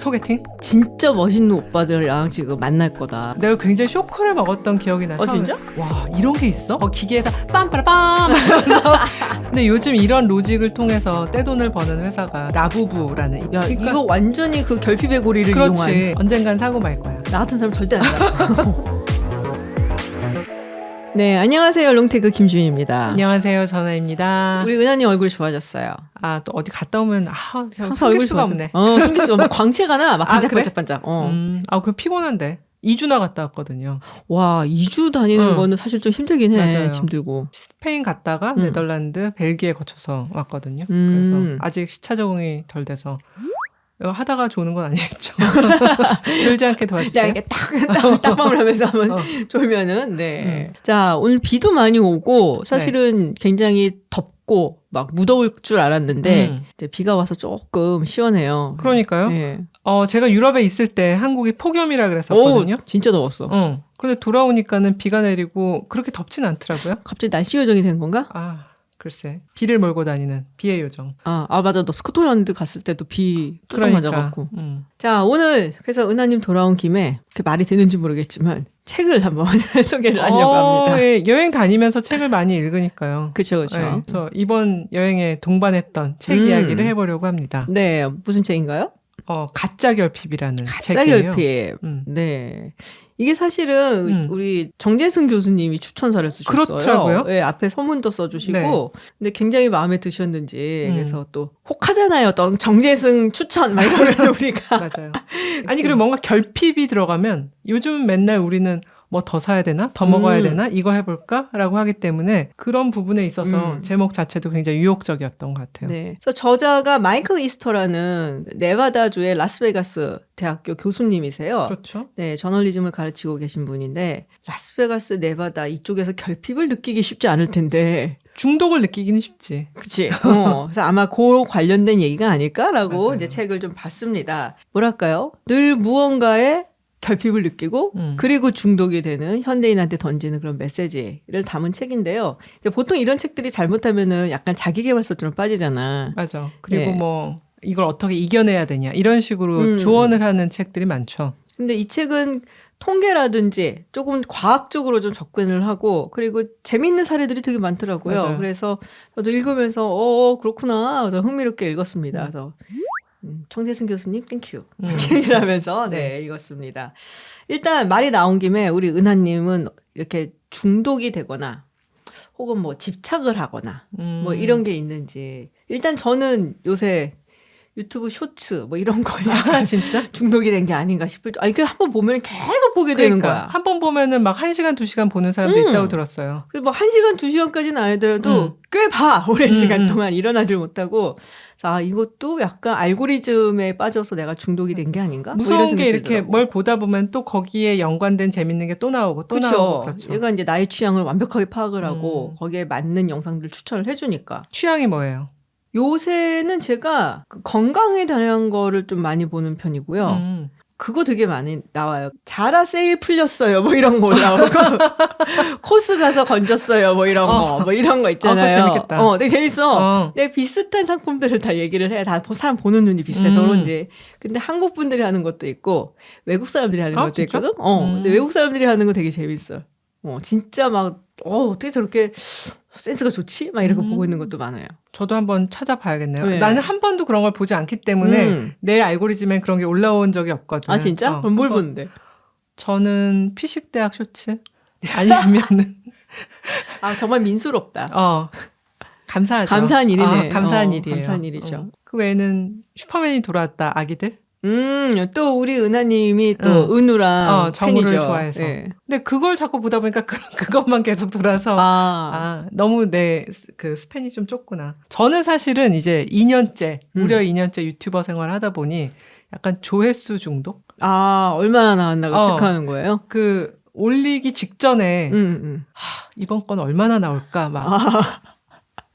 소개팅? 진짜 멋있는 오빠들이랑 지금 만날 거다. 내가 굉장히 쇼크를 먹었던 기억이 나. 진짜? 와, 이런 게 있어? 기계에서 빰빠라빰 하면서 근데 요즘 이런 로직을 통해서 떼돈을 버는 회사가 라부부라는. 야, 그러니까 이거 완전히 그 결핍의 고리를 그렇지. 이용한. 언젠간 사고 말 거야. 나 같은 사람 절대 안 가. 네, 안녕하세요. 롱테크 김주인입니다. 안녕하세요. 전화입니다. 우리 은하님 얼굴 좋아졌어요. 아, 또 어디 갔다 오면 항상 숨길 얼굴 수가 좋아져. 없네. 숨길 수가 없네. 광채가 나. 막 아, 반짝반짝반짝. 그럼 피곤한데. 2주나 갔다 왔거든요. 와, 2주 다니는 거는 사실 좀 힘들긴 해. 맞아요. 힘들고. 스페인 갔다가 네덜란드, 벨기에 거쳐서 왔거든요. 그래서 아직 시차 적응이 덜 돼서 이거 하다가 조는 건 아니겠죠. 졸지 않게 도와주세요. 야, 이렇게 딱밤을 하면서 한번 졸면은, 네. 자, 오늘 비도 많이 오고, 사실은 굉장히 덥고, 막 무더울 줄 알았는데, 이제 비가 와서 조금 시원해요. 그러니까요. 네. 제가 유럽에 있을 때 한국이 폭염이라 그랬었거든요. 진짜 더웠어. 그런데 돌아오니까는 비가 내리고 그렇게 덥진 않더라고요. 갑자기 날씨 요정이 된 건가? 아, 글쎄. 비를 몰고 다니는 비의 요정. 맞아. 너 스코틀랜드 갔을 때도 비 뚜껑 맞아갖고. 자, 오늘 그래서 은하님 돌아온 김에 그 말이 되는지 모르겠지만 책을 한번 소개를 하려고 합니다. 예, 여행 다니면서 책을 많이 읽으니까요. 그렇죠. 네, 그래서 이번 여행에 동반했던 책 이야기를 해보려고 합니다. 네, 무슨 책인가요? 가짜 결핍이라는 가짜 책이에요. 결핍. 네. 이게 사실은 우리 정재승 교수님이 추천사를 쓰셨어요. 그렇다고요? 네, 앞에 서문도 써주시고. 네. 근데 굉장히 마음에 드셨는지 그래서 또 혹하잖아요. 또 정재승 추천 막 이러면 우리가. 맞아요. 아니 그리고 뭔가 결핍이 들어가면 요즘 맨날 우리는 뭐 더 사야 되나? 더 먹어야 되나? 이거 해볼까? 라고 하기 때문에 그런 부분에 있어서 제목 자체도 굉장히 유혹적이었던 것 같아요. 네. 그래서 저자가 마이클 이스터라는 네바다주의 라스베가스 대학교 교수님이세요. 그렇죠. 네, 저널리즘을 가르치고 계신 분인데 라스베가스, 네바다 이쪽에서 결핍을 느끼기 쉽지 않을 텐데 중독을 느끼기는 쉽지. 그치. 그래서 아마 그 관련된 얘기가 아닐까라고 맞아요. 이제 책을 좀 봤습니다. 뭐랄까요? 늘 무언가에 결핍을 느끼고 그리고 중독이 되는 현대인한테 던지는 그런 메시지를 담은 책인데요. 보통 이런 책들이 잘못하면은 약간 자기계발서처럼 빠지잖아. 맞아. 그리고 네. 뭐 이걸 어떻게 이겨내야 되냐 이런 식으로 조언을 하는 책들이 많죠. 근데 이 책은 통계라든지 조금 과학적으로 좀 접근을 하고 그리고 재미있는 사례들이 되게 많더라고요. 맞아요. 그래서 저도 읽으면서 그렇구나. 그래서 흥미롭게 읽었습니다. 그래서 정재승 교수님 땡큐 이러면서 네, 읽었습니다. 일단 말이 나온 김에 우리 은하님은 이렇게 중독이 되거나 혹은 뭐 집착을 하거나 뭐 이런 게 있는지 일단 저는 요새 유튜브 쇼츠 뭐 이런 거에 진짜? 중독이 된 게 아닌가 싶을 줄. 그 한번 보면 계속 보게 되는 거야. 한 번 보면은 막 1시간, 2시간 보는 사람도 있다고 들었어요. 그래서 뭐 1시간, 2시간까지는 아니더라도 꽤 봐. 오랜 시간 동안 일어나질 못하고. 자, 이것도 약간 알고리즘에 빠져서 내가 중독이 된 게 아닌가? 무서운 게 이렇게 뭘 보다 보면 또 거기에 연관된 재밌는 게 또 나오고 또 나오고. 그렇죠. 얘가 이제 나의 취향을 완벽하게 파악을 하고 거기에 맞는 영상들 추천을 해주니까. 취향이 뭐예요? 요새는 제가 그 건강에 대한 거를 좀 많이 보는 편이고요. 그거 되게 많이 나와요. 자라 세일 풀렸어요. 뭐 이런 거 나오고 코스 가서 건졌어요. 뭐 이런 거. 뭐 이런 거 있잖아요. 그거 재밌겠다. 되게 재밌어. 내 비슷한 상품들을 다 얘기를 해. 다 사람 보는 눈이 비슷해서 그런지. 근데 한국 분들이 하는 것도 있고 외국 사람들이 하는 것도 진짜? 있거든. 근데 외국 사람들이 하는 거 되게 재밌어. 진짜 막 어떻게 저렇게 센스가 좋지? 막 이렇게 보고 있는 것도 많아요. 저도 한번 찾아봐야겠네요. 네. 나는 한 번도 그런 걸 보지 않기 때문에 내 알고리즘엔 그런 게 올라온 적이 없거든요. 아 진짜? 그럼 뭘 보는데? 저는 피식대학 쇼츠 아니면은 정말 민수롭다. 감사하죠. 감사한 일이네. 감사한 일이에요. 감사한 일이죠. 그 외에는 슈퍼맨이 돌아왔다 아기들. 또 우리 은하님이 또 은우랑 정우를 팬이죠. 좋아해서. 네. 근데 그걸 자꾸 보다 보니까 그것만 계속 돌아서 너무 내 그 스팬이 좀 좁구나. 저는 사실은 이제 2년째 무려 2년째 유튜버 생활을 하다 보니 약간 조회수 중독? 얼마나 나왔나고 체크하는 거예요? 그 올리기 직전에 이번 건 얼마나 나올까 막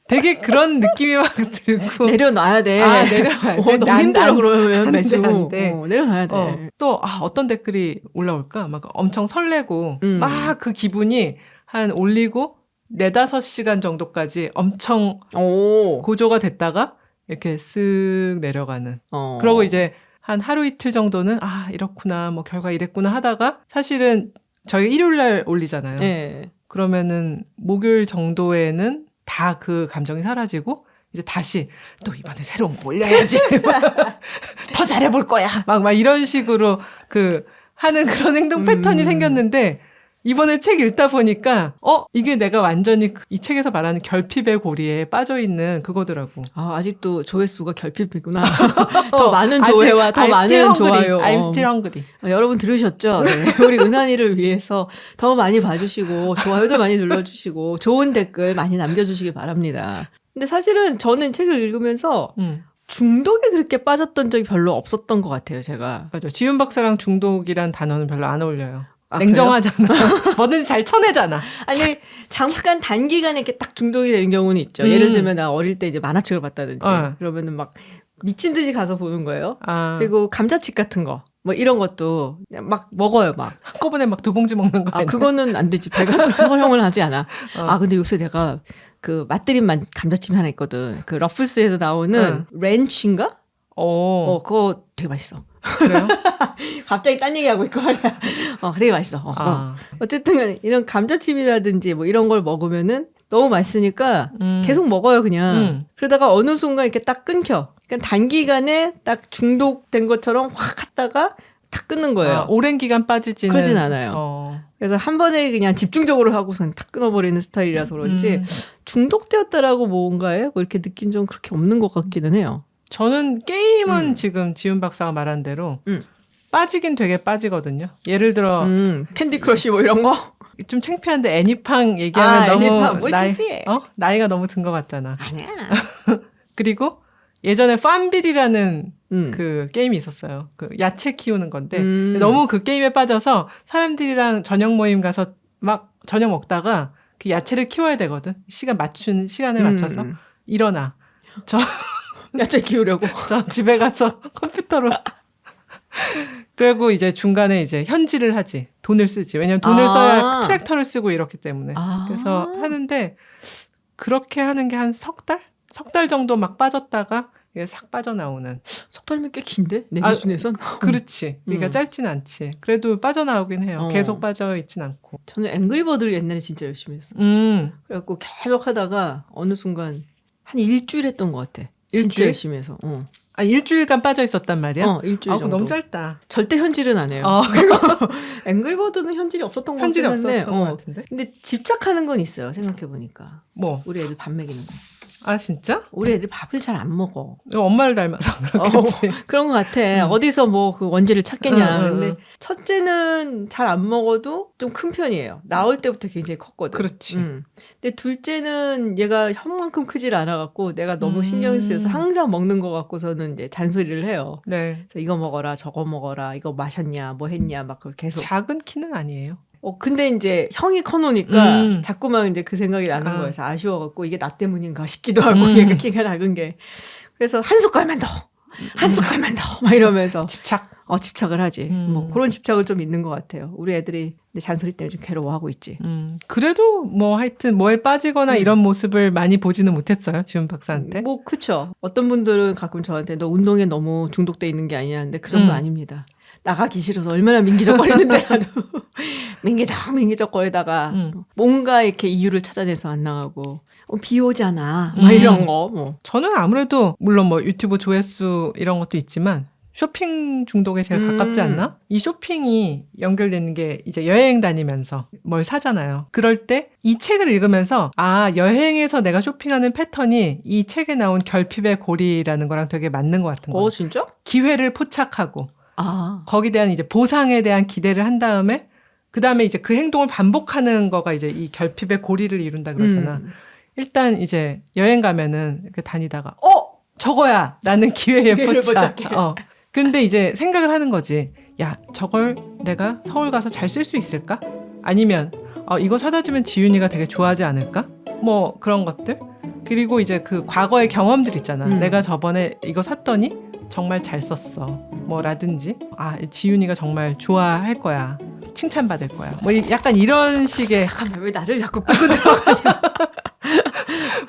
되게 그런 느낌이 막 들고 내려놔야 돼. 내려놔야 돼. 너무 힘들어 그러면 매주. 안 돼. 내려놔야 돼. 또 어떤 댓글이 올라올까? 막 엄청 설레고 막 그 기분이 한 올리고 4-5시간 정도까지 엄청 고조가 됐다가 이렇게 쓱 내려가는. 그러고 이제 한 하루 이틀 정도는 아 이렇구나 뭐 결과 이랬구나 하다가 사실은 저희가 일요일 날 올리잖아요. 네. 그러면은 목요일 정도에는 다 그 감정이 사라지고 이제 다시 또 이번에 새로운 거 올려야지. 더 잘해볼 거야. 막 이런 식으로 그 하는 그런 행동 패턴이 생겼는데 이번에 책 읽다 보니까 이게 내가 완전히 이 책에서 말하는 결핍의 고리에 빠져 있는 그거더라고. 아직도 조회수가 결핍이구나. 더 많은 조회와 더 많은 좋아요. I'm still hungry. 여러분 들으셨죠? 네. 우리 은한이를 위해서 더 많이 봐주시고 좋아요도 많이 눌러주시고 좋은 댓글 많이 남겨주시기 바랍니다. 근데 사실은 저는 책을 읽으면서 중독에 그렇게 빠졌던 적이 별로 없었던 것 같아요, 제가. 맞아. 지훈 박사랑 중독이란 단어는 별로 안 어울려요. 아, 냉정하잖아. 뭐든지 잘 쳐내잖아. 아니 잠깐 단기간에 이렇게 딱 중독이 되는 경우는 있죠. 예를 들면 나 어릴 때 이제 만화책을 봤다든지 그러면은 막 미친 듯이 가서 보는 거예요. 그리고 감자칩 같은 거 뭐 이런 것도 막 먹어요. 막 한꺼번에 막 2봉지 먹는 거 아니야? 그거는 안 되지. 배가 허용을 하지 않아. 근데 요새 내가 그 맛들인 감자칩이 하나 있거든. 그 러플스에서 나오는 렌치인가? 그거 되게 맛있어. 그래요? 갑자기 딴 얘기하고 있고 말이야. 되게 맛있어. 어쨌든 이런 감자칩이라든지 뭐 이런 걸 먹으면은 너무 맛있으니까 계속 먹어요, 그냥. 그러다가 어느 순간 이렇게 딱 끊겨. 그러니까 단기간에 딱 중독된 것처럼 확 갔다가 탁 끊는 거예요. 오랜 기간 빠지지는. 그러진 않아요. 그래서 한 번에 그냥 집중적으로 하고선 탁 끊어버리는 스타일이라서 그런지 중독되었다라고 뭔가에 뭐 이렇게 느낀 적은 그렇게 없는 것 같기는 해요. 저는 게임은 지금 지훈 박사가 말한 대로 빠지긴 되게 빠지거든요. 예를 들어 캔디 크러쉬 뭐 이런 거? 좀 창피한데 애니팡 얘기하면 너무 애니팡. 뭐 창피해. 나이가 너무 든 것 같잖아. 아니야. 그리고 예전에 팜빌이라는 그 게임이 있었어요. 그 야채 키우는 건데 너무 그 게임에 빠져서 사람들이랑 저녁 모임 가서 막 저녁 먹다가 그 야채를 키워야 되거든. 맞춘 시간을 맞춰서 일어나. 야채 키우려고. 저 집에 가서 컴퓨터로. 그리고 이제 중간에 이제 현질을 하지. 돈을 쓰지. 왜냐면 돈을 써야 트랙터를 쓰고 이렇기 때문에. 그래서 하는데 그렇게 하는 게 한 석 달? 석 달 정도 막 빠졌다가 이게 싹 빠져나오는. 석 달이면 꽤 긴데? 내 기준에선? 그렇지. 그러니까 짧진 않지. 그래도 빠져나오긴 해요. 계속 빠져있진 않고. 저는 앵그리버드를 옛날에 진짜 열심히 했어. 그래갖고 계속 하다가 어느 순간 한 일주일 했던 것 같아. 진짜 열심히 해서. 일주일간 빠져 있었단 말이야? 일주일 정도. 너무 짧다. 절대 현질은 안 해요. 그리고 앵그리버드는 현질이 없었던 것 현질이 같은데. 없었던 것 같은데. 근데 집착하는 건 있어요. 생각해보니까. 뭐? 우리 애들 밥 먹이는 거. 진짜? 우리 애들 밥을 잘 안 먹어. 엄마를 닮아서 그렇겠지. 그런 것 같아. 어디서 뭐 그 원재를 찾겠냐. 근데 첫째는 잘 안 먹어도 좀 큰 편이에요. 나올 때부터 굉장히 컸거든. 그렇지. 근데 둘째는 얘가 형만큼 크질 않아갖고 내가 너무 신경이 쓰여서 항상 먹는 거 갖고서는 이제 잔소리를 해요. 네. 그래서 이거 먹어라, 저거 먹어라, 이거 마셨냐, 뭐 했냐, 막 계속. 작은 키는 아니에요. 근데 이제 형이 커놓으니까 자꾸만 이제 그 생각이 나는 거예요. 그래서 아쉬워갖고 이게 나 때문인가 싶기도 하고 얘가 키가 작은 게. 그래서 한 숟갈만 더, 한 숟갈만 더, 막 이러면서. 집착. 집착을 하지. 뭐 그런 집착을 좀 있는 것 같아요. 우리 애들이 잔소리 때문에 좀 괴로워하고 있지. 그래도 뭐 하여튼 뭐에 빠지거나 이런 모습을 많이 보지는 못했어요. 지훈 박사한테. 뭐 그쵸. 어떤 분들은 가끔 저한테 너 운동에 너무 중독돼 있는 게 아니냐 하는데 그 정도 아닙니다. 나가기 싫어서 얼마나 민기적거리는데 나도 민기적거리다가 뭔가 이렇게 이유를 찾아내서 안 나가고 비 오잖아 막 이런 거 뭐. 저는 아무래도 물론 뭐 유튜브 조회수 이런 것도 있지만 쇼핑 중독에 제일 가깝지 않나? 이 쇼핑이 연결되는 게 이제 여행 다니면서 뭘 사잖아요. 그럴 때 이 책을 읽으면서 여행에서 내가 쇼핑하는 패턴이 이 책에 나온 결핍의 고리라는 거랑 되게 맞는 것 같은 거예요. 진짜? 기회를 포착하고 거기에 대한 이제 보상에 대한 기대를 한 다음에 그 다음에 이제 그 행동을 반복하는 거가 이제 이 결핍의 고리를 이룬다 그러잖아. 일단 이제 여행 가면은 이렇게 다니다가 저거야 나는 기회에 포착. 그런데 이제 생각을 하는 거지. 야 저걸 내가 서울 가서 잘 쓸 수 있을까? 아니면 이거 사다 주면 지윤이가 되게 좋아하지 않을까? 뭐 그런 것들. 그리고 이제 그 과거의 경험들 있잖아. 내가 저번에 이거 샀더니 정말 잘 썼어. 뭐라든지 지윤이가 정말 좋아할 거야. 칭찬받을 거야. 뭐 약간 이런 식의 잠깐만 왜 나를 자꾸 끌고 들어가냐.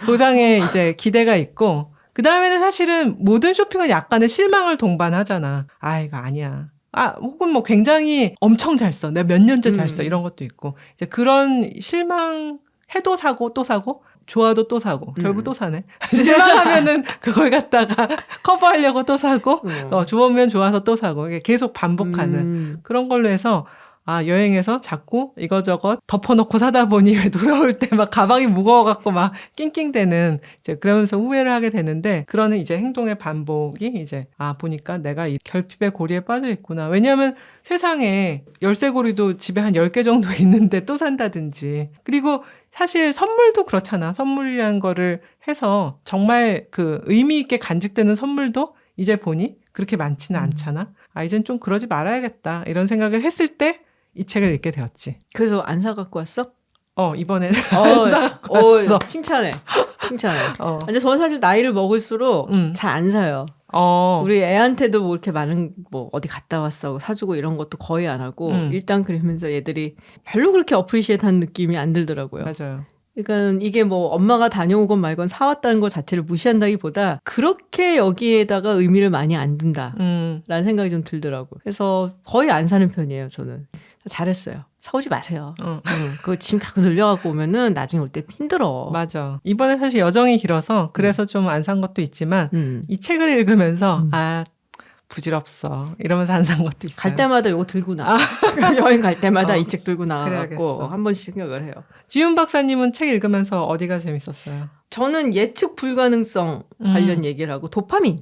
보상에 이제 기대가 있고 그 다음에는 사실은 모든 쇼핑은 약간의 실망을 동반하잖아. 아, 이거 아니야. 아, 혹은 뭐 굉장히 엄청 잘 써. 내가 몇 년째 잘 써. 이런 것도 있고. 이제 그런 실망해도 사고 또 사고, 좋아도 또 사고, 결국 또 사네. 실망하면은 그걸 갖다가 커버하려고 또 사고, 좋으면 좋아서 또 사고, 이게 계속 반복하는 그런 걸로 해서 아, 여행에서 자꾸 이거저것 덮어놓고 사다 보니 왜 돌아올 때 막 가방이 무거워갖고 막 낑낑대는 이제 그러면서 후회를 하게 되는데 그런 이제 행동의 반복이 이제 아, 보니까 내가 이 결핍의 고리에 빠져 있구나. 왜냐하면 세상에 열쇠고리도 집에 한 10개 정도 있는데 또 산다든지. 그리고 사실 선물도 그렇잖아. 선물이라는 거를 해서 정말 그 의미 있게 간직되는 선물도 이제 보니 그렇게 많지는 않잖아. 아, 이젠 좀 그러지 말아야겠다. 이런 생각을 했을 때 이 책을 읽게 되었지. 그래서 안 사갖고 왔어? 이번에는 안 사갖고 왔어. 칭찬해. 근데 저는 사실 나이를 먹을수록 잘 안 사요. 우리 애한테도 뭐 이렇게 많은 뭐 어디 갔다 왔어 사주고 이런 것도 거의 안 하고 일단 그러면서 얘들이 별로 그렇게 어프리시에이트한 느낌이 안 들더라고요. 맞아요. 그러니까 이게 뭐 엄마가 다녀오건 말건 사왔다는 것 자체를 무시한다기보다 그렇게 여기에다가 의미를 많이 안 둔다라는 생각이 좀 들더라고요. 그래서 거의 안 사는 편이에요, 저는. 잘했어요. 사오지 마세요. 그거 짐 갖고 늘려갖고 오면은 나중에 올 때 힘들어. 맞아. 이번에 사실 여정이 길어서 그래서 좀 안 산 것도 있지만 이 책을 읽으면서 아, 부질없어. 이러면서 안 산 것도 있어요. 갈 때마다 이거 들고 나. 여행 갈 때마다 이 책 들고 나가고 한 번씩 생각을 해요. 지윤 박사님은 책 읽으면서 어디가 재밌었어요? 저는 예측 불가능성 관련 얘기를 하고 도파민.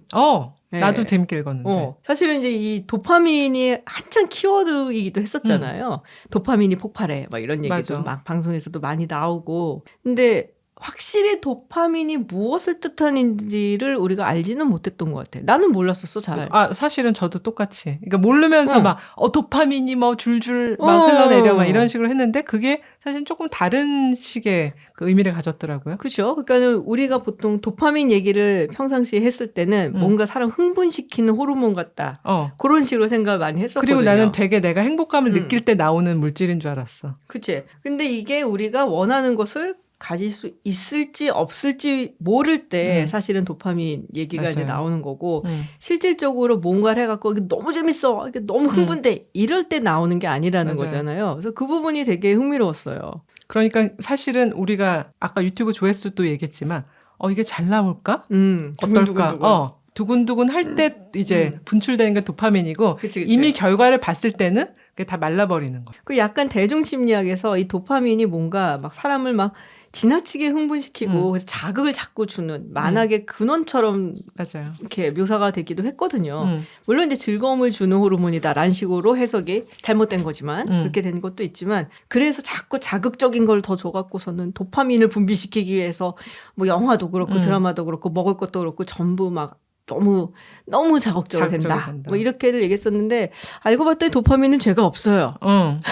네. 나도 재밌게 읽었는데. 사실은 이제 이 도파민이 한창 키워드이기도 했었잖아요. 도파민이 폭발해. 막 이런 얘기도 맞아. 막 방송에서도 많이 나오고. 근데 확실히 도파민이 무엇을 뜻하는지를 우리가 알지는 못했던 것 같아. 나는 몰랐었어, 잘. 아, 사실은 저도 똑같이. 그러니까 모르면서 막, 도파민이 뭐 줄줄 막 흘러내려 막 이런 식으로 했는데 그게 사실 조금 다른 식의 그 의미를 가졌더라고요. 그죠? 그러니까는 우리가 보통 도파민 얘기를 평상시에 했을 때는 뭔가 사람 흥분시키는 호르몬 같다. 그런 식으로 생각을 많이 했었거든요. 그리고 나는 되게 내가 행복감을 느낄 때 나오는 물질인 줄 알았어. 그치. 근데 이게 우리가 원하는 것을 가질 수 있을지 없을지 모를 때 사실은 도파민 얘기가 맞아요. 이제 나오는 거고 실질적으로 뭔가를 해갖고 이게 너무 재밌어, 이게 너무 흥분돼 이럴 때 나오는 게 아니라는 맞아요. 거잖아요. 그래서 그 부분이 되게 흥미로웠어요. 그러니까 사실은 우리가 아까 유튜브 조회수도 얘기했지만 이게 잘 나올까? 어떨까? 두근두근 할 때 이제 분출되는 게 도파민이고 그치. 이미 결과를 봤을 때는 그게 다 말라버리는 거예요. 그 약간 대중심리학에서 이 도파민이 뭔가 막 사람을 막 지나치게 흥분시키고 그래서 자극을 자꾸 주는 만악의 근원처럼 맞아요. 이렇게 묘사가 되기도 했거든요. 물론 이제 즐거움을 주는 호르몬이다라는 식으로 해석이 잘못된 거지만 그렇게 된 것도 있지만 그래서 자꾸 자극적인 걸 더 줘갖고서는 도파민을 분비시키기 위해서 뭐 영화도 그렇고 드라마도 그렇고 먹을 것도 그렇고 전부 막 너무 자극적으로 된다. 뭐 이렇게를 얘기했었는데 알고 봤더니 도파민은 죄가 없어요.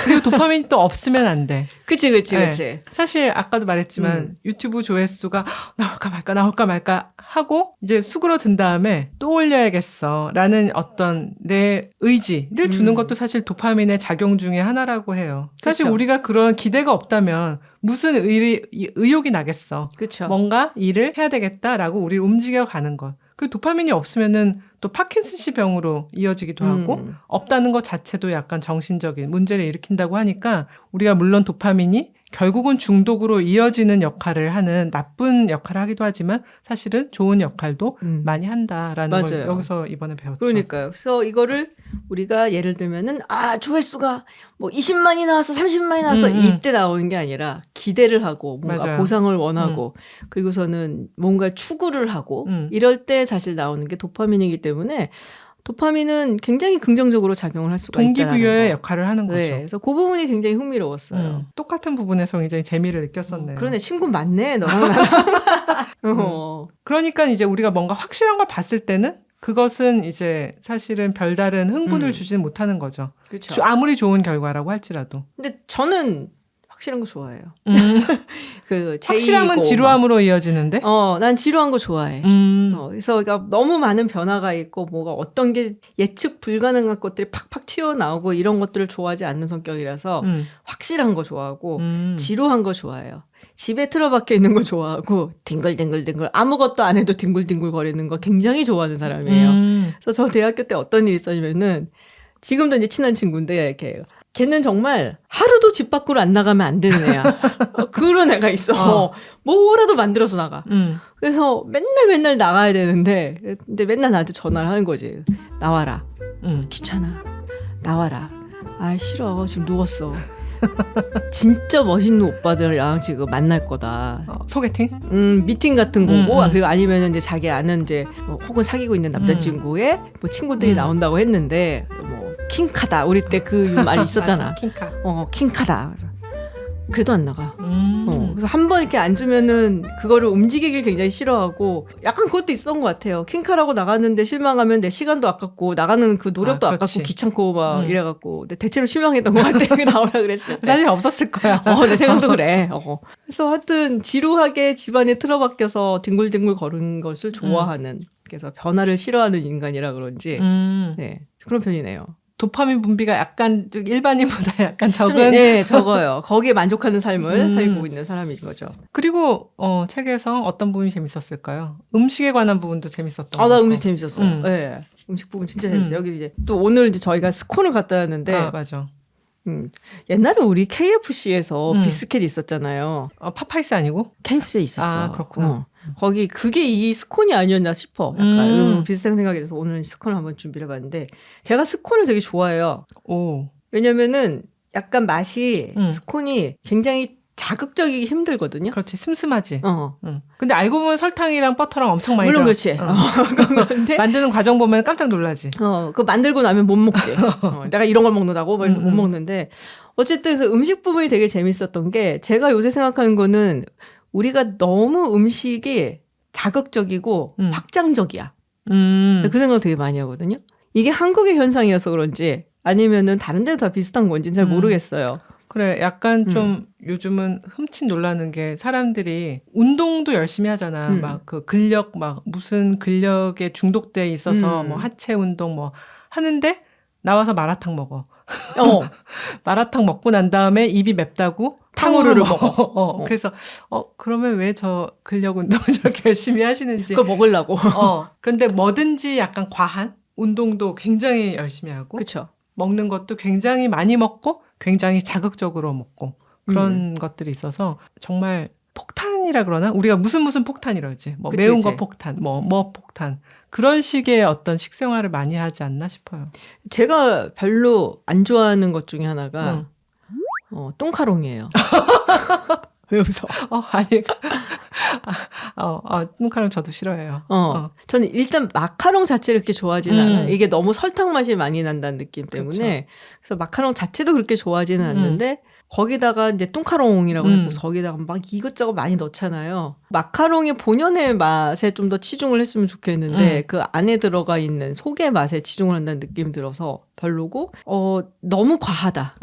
그리고 도파민이 또 없으면 안 돼. 그치. 네. 사실 아까도 말했지만 유튜브 조회수가 나올까 말까 하고 이제 수그러든 다음에 또 올려야겠어라는 어떤 내 의지를 주는 것도 사실 도파민의 작용 중에 하나라고 해요. 사실 그쵸. 우리가 그런 기대가 없다면 무슨 의욕이 나겠어. 그쵸. 뭔가 일을 해야 되겠다라고 우리를 움직여가는 것. 그리고 도파민이 없으면은 또 파킨슨씨 병으로 이어지기도 하고 없다는 것 자체도 약간 정신적인 문제를 일으킨다고 하니까 우리가 물론 도파민이 결국은 중독으로 이어지는 역할을 하는 나쁜 역할을 하기도 하지만 사실은 좋은 역할도 많이 한다라는 맞아요. 걸 여기서 이번에 배웠죠. 그러니까요. 그래서 이거를 우리가 예를 들면은 조회수가 뭐 20만이 나왔어, 30만이 나왔어 이때 나오는 게 아니라 기대를 하고 뭔가 맞아요. 보상을 원하고 그리고서는 뭔가 추구를 하고 이럴 때 사실 나오는 게 도파민이기 때문에 도파민은 굉장히 긍정적으로 작용을 할 수가 있다는 거. 동기부여의 역할을 하는 거죠. 네, 그래서 그 부분이 굉장히 흥미로웠어요. 똑같은 부분에서 굉장히 재미를 느꼈었네요. 그러네, 친구 많네, 너랑 나랑. 그러니까 이제 우리가 뭔가 확실한 걸 봤을 때는 그것은 이제 사실은 별다른 흥분을 주지는 못하는 거죠. 그렇죠. 아무리 좋은 결과라고 할지라도. 근데 저는 확실한 거 좋아해요. 음. 그 확실함은 J이고 지루함으로 이어지는데? 난 지루한 거 좋아해. 그래서 그러니까 너무 많은 변화가 있고 뭐가 어떤 게 예측 불가능한 것들이 팍팍 튀어나오고 이런 것들을 좋아하지 않는 성격이라서 확실한 거 좋아하고 지루한 거 좋아해요. 집에 틀어박혀 있는 거 좋아하고 뒹굴뒹굴뒹굴 아무것도 안 해도 뒹굴뒹굴 거리는 거 굉장히 좋아하는 사람이에요. 그래서 저 대학교 때 어떤 일이 있었냐면은 지금도 이제 친한 친구인데 이렇게 걔는 정말 하루도 집 밖으로 안 나가면 안 되는 애야. 그런 애가 있어. 뭐라도 만들어서 나가. 그래서 맨날 나가야 되는데 근데 맨날 나한테 전화를 하는 거지. 나와라. 귀찮아. 나와라. 아 싫어. 지금 누웠어. 진짜 멋있는 오빠들이랑 지금 만날 거다. 소개팅? 미팅 같은 거고, 그리고 아니면 이제 자기 아는 이제 혹은 사귀고 있는 남자친구의 뭐 친구들이 나온다고 했는데, 뭐, 킹카다. 우리 때 그 말이 있었잖아. 맞아, 킹카. 킹카다. 그래도 안 나가. 그래서 한 번 이렇게 앉으면은 그거를 움직이길 굉장히 싫어하고 약간 그것도 있었던 것 같아요. 킹카라고 나갔는데 실망하면 내 시간도 아깝고 나가는 그 노력도 아깝고 귀찮고 막 이래갖고 근데 대체로 실망했던 것 같아. 나오라 그랬을 때. 사실 없었을 거야. 내 생각도 그래. 그래서 하여튼 지루하게 집안에 틀어박혀서 뒹굴뒹굴 거리는 것을 좋아하는 그래서 변화를 싫어하는 인간이라 그런지 네, 그런 편이네요. 도파민 분비가 약간 일반인보다 약간 적은. 네, 적어요. 거기에 만족하는 삶을 살고 있는 사람인 거죠. 그리고 책에서 어떤 부분이 재밌었을까요? 음식에 관한 부분도 재밌었던 것 같고. 나 음식 재밌었어요. 네, 음식 부분 진짜 재밌어요. 여기 이제 또 오늘 이제 저희가 스콘을 갖다 놨는데. 맞아. 옛날에 우리 KFC에서 비스켓 있었잖아요. 파파이스 아니고? KFC에 있었어. 그렇구나. 거기 그게 이 스콘이 아니었나 싶어. 약간 비슷한 생각이 들어서 오늘 스콘을 한번 준비를 해봤는데 제가 스콘을 되게 좋아해요. 오. 왜냐면은 약간 맛이 스콘이 굉장히 자극적이기 힘들거든요. 그렇지. 슴슴하지. 근데 알고 보면 설탕이랑 버터랑 엄청 많이 물론 그렇지. 그런데 만드는 과정 보면 깜짝 놀라지. 그거 만들고 나면 못 먹지. 내가 이런 걸 먹는다고 뭐 못 먹는데 어쨌든 그래서 음식 부분이 되게 재밌었던 게 제가 요새 생각하는 거는 우리가 너무 음식이 자극적이고 확장적이야. 그 생각 되게 많이 하거든요. 이게 한국의 현상이어서 그런지 아니면은 다른 데는 다 비슷한 건지는 잘 모르겠어요. 그래, 약간 좀 요즘은 흠칫 놀라는 게 사람들이 운동도 열심히 하잖아. 막 그 근력, 막 무슨 근력에 중독돼 있어서 뭐 하체 운동 뭐 하는데 나와서 마라탕 먹어. 마라탕 먹고 난 다음에 입이 맵다고 탕후루를 먹어. 그래서 그러면 왜 저 근력 운동을 저렇게 열심히 하시는지. 그거 먹으려고. 그런데 뭐든지 약간 과한 운동도 굉장히 열심히 하고. 그렇죠. 먹는 것도 굉장히 많이 먹고 굉장히 자극적으로 먹고 그런 것들이 있어서 정말 폭탄이라 그러나? 우리가 무슨 폭탄 이러지. 뭐 그치, 매운 그치. 거 폭탄, 뭐 폭탄. 그런 식의 어떤 식생활을 많이 하지 않나 싶어요. 제가 별로 안 좋아하는 것 중에 하나가 똥카롱이에요. 왜 웃어? 아니. 뚱카롱 저도 싫어해요. 저는 일단 마카롱 자체를 그렇게 좋아하지는 않아요. 이게 너무 설탕 맛이 많이 난다는 느낌 때문에. 그렇죠. 그래서 마카롱 자체도 그렇게 좋아하지는 않는데 거기다가 이제 뚱카롱이라고 해서 거기다가 막 이것저것 많이 넣잖아요. 마카롱의 본연의 맛에 좀 더 치중을 했으면 좋겠는데 그 안에 들어가 있는 속의 맛에 치중을 한다는 느낌이 들어서 별로고 너무 과하다.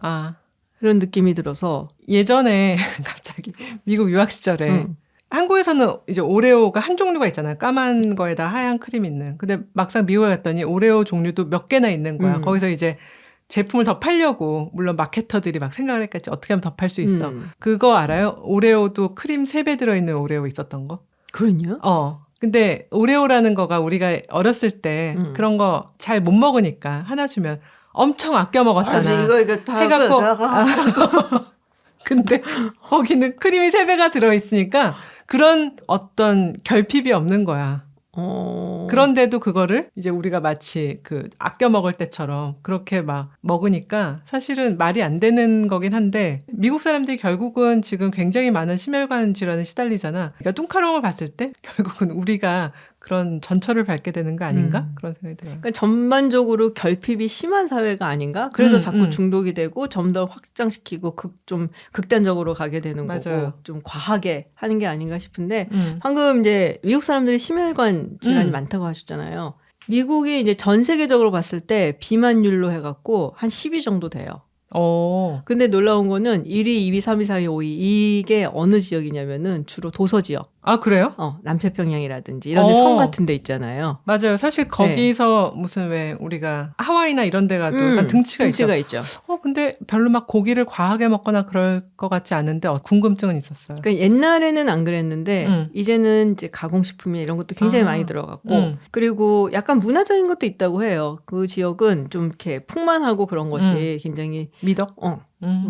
그런 느낌이 들어서 예전에 갑자기 미국 유학 시절에 한국에서는 이제 오레오가 한 종류가 있잖아요. 까만 거에다 하얀 크림 있는. 근데 막상 미국에 갔더니 오레오 종류도 몇 개나 있는 거야. 거기서 이제 제품을 더 팔려고 물론 마케터들이 막 생각을 했겠지. 어떻게 하면 더 팔 수 있어. 그거 알아요? 오레오도 크림 3배 들어있는 오레오 있었던 거. 그랬냐? 근데 오레오라는 거가 우리가 어렸을 때 그런 거 잘 못 먹으니까 하나 주면 엄청 아껴 먹었잖아. 이거 다 해갖고. 근데 거기는 크림이 3배가 들어있으니까 그런 어떤 결핍이 없는 거야. 그런데도 그거를 이제 우리가 마치 그 아껴 먹을 때처럼 그렇게 막 먹으니까 사실은 말이 안 되는 거긴 한데 미국 사람들이 결국은 지금 굉장히 많은 심혈관 질환에 시달리잖아. 그러니까 뚱카롱을 봤을 때 결국은 우리가 그런 전철을 밟게 되는 거 아닌가? 그런 생각이 들어요. 그러니까 전반적으로 결핍이 심한 사회가 아닌가? 그래서 자꾸 중독이 되고 점 더 확장시키고 좀 극단적으로 가게 되는 맞아요. 거고 좀 과하게 하는 게 아닌가 싶은데 방금 이제 미국 사람들이 심혈관 질환이 많다고 하셨잖아요. 미국이 이제 전 세계적으로 봤을 때 비만율로 해갖고 한 10위 정도 돼요. 근데 놀라운 거는 1위, 2위, 3위, 4위, 5위 이게 어느 지역이냐면은 주로 도서 지역. 아, 그래요? 남태평양이라든지 이런 데 섬 같은 데 있잖아요. 맞아요. 사실 거기서 무슨 왜 우리가 하와이나 이런 데 가도 약간 등치가 있죠. 근데 별로 막 고기를 과하게 먹거나 그럴 것 같지 않은데 궁금증은 있었어요. 그러니까 옛날에는 안 그랬는데 이제는 이제 가공식품이나 이런 것도 굉장히 많이 들어갔고 그리고 약간 문화적인 것도 있다고 해요. 그 지역은 좀 이렇게 풍만하고 그런 것이 굉장히 미덕?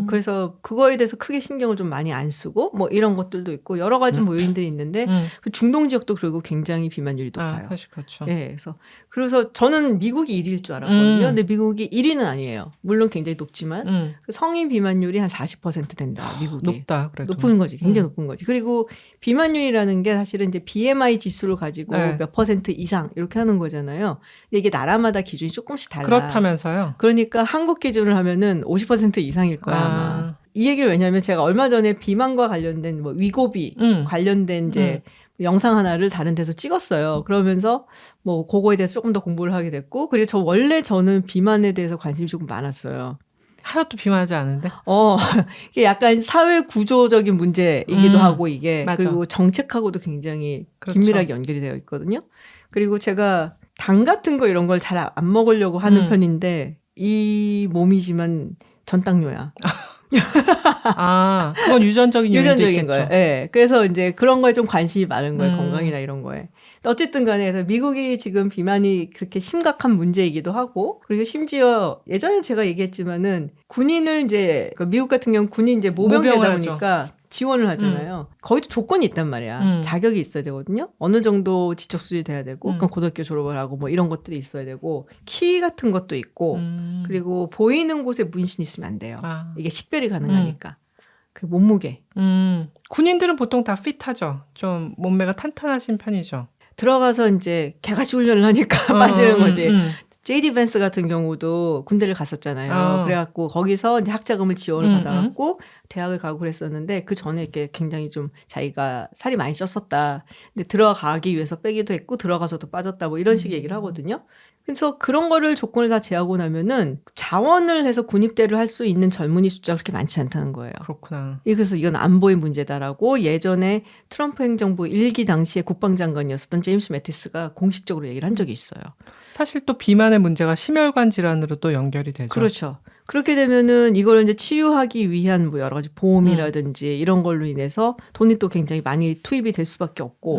그래서 그거에 대해서 크게 신경을 좀 많이 안 쓰고 뭐 이런 것들도 있고 여러 가지 뭐 요인들이 있는데 그 중동 지역도 그리고 굉장히 비만율이 높아요. 사실 그렇죠. 네, 그래서 저는 미국이 1위일 줄 알았거든요. 근데 미국이 1위는 아니에요. 물론 굉장히 높지만 그 성인 비만율이 한 40% 된다. 미국이. 높다. 그래도. 높은 거지. 굉장히 높은 거지. 그리고 비만율이라는 게 사실은 이제 BMI 지수를 가지고 몇 % 이상 이렇게 하는 거잖아요. 근데 이게 나라마다 기준이 조금씩 달라. 그렇다면서요? 그러니까 한국 기준을 하면은 50% 이상일 거야 아마. 이 얘기를 왜냐하면 제가 얼마 전에 비만과 관련된 뭐 위고비 관련된 이제 영상 하나를 다른 데서 찍었어요. 그러면서 뭐 그거에 대해서 조금 더 공부를 하게 됐고 그리고 저는 비만에 대해서 관심이 조금 많았어요. 하나도 비만하지 않은데? 이게 약간 사회 구조적인 문제이기도 하고 이게 맞아. 그리고 정책하고도 굉장히 그렇죠. 긴밀하게 연결이 되어 있거든요. 그리고 제가 당 같은 거 이런 걸 잘 안 먹으려고 하는 편인데 이 몸이지만 전당뇨야. 그건 유전적인 거예요. 네. 그래서 이제 그런 거에 좀 관심이 많은 거예요. 건강이나 이런 거에. 어쨌든 간에 그래서 미국이 지금 비만이 그렇게 심각한 문제이기도 하고 그리고 심지어 예전에 제가 얘기했지만은 군인을 이제 미국 같은 경우는 군인 이제 모병제다 보니까 지원을 하잖아요. 거기도 조건이 있단 말이야. 자격이 있어야 되거든요. 어느 정도 지적 수준이 돼야 되고 그러니까 고등학교 졸업을 하고 뭐 이런 것들이 있어야 되고 키 같은 것도 있고 그리고 보이는 곳에 문신이 있으면 안 돼요. 이게 식별이 가능하니까. 그리고 몸무게. 군인들은 보통 다 핏하죠. 좀 몸매가 탄탄하신 편이죠. 들어가서 이제 개같이 훈련을 하니까 빠지는 거지. JD 벤스 같은 경우도 군대를 갔었잖아요. 그래갖고 거기서 이제 학자금을 지원을 받아갖고 대학을 가고 그랬었는데 그 전에 이렇게 굉장히 좀 자기가 살이 많이 쪘었다. 근데 들어가기 위해서 빼기도 했고 들어가서도 빠졌다. 뭐 이런 식의 얘기를 하거든요. 그래서 그런 거를 조건을 다 제하고 나면은 자원을 해서 군입대를 할 수 있는 젊은이 숫자가 그렇게 많지 않다는 거예요. 그렇구나. 그래서 이건 안보의 문제다라고 예전에 트럼프 행정부 1기 당시에 국방장관이었었던 제임스 매티스가 공식적으로 얘기를 한 적이 있어요. 사실 또 비만의 문제가 심혈관 질환으로 또 연결이 되죠. 그렇죠. 그렇게 되면은 이걸 이제 치유하기 위한 뭐 여러 가지 보험이라든지 이런 걸로 인해서 돈이 또 굉장히 많이 투입이 될 수밖에 없고.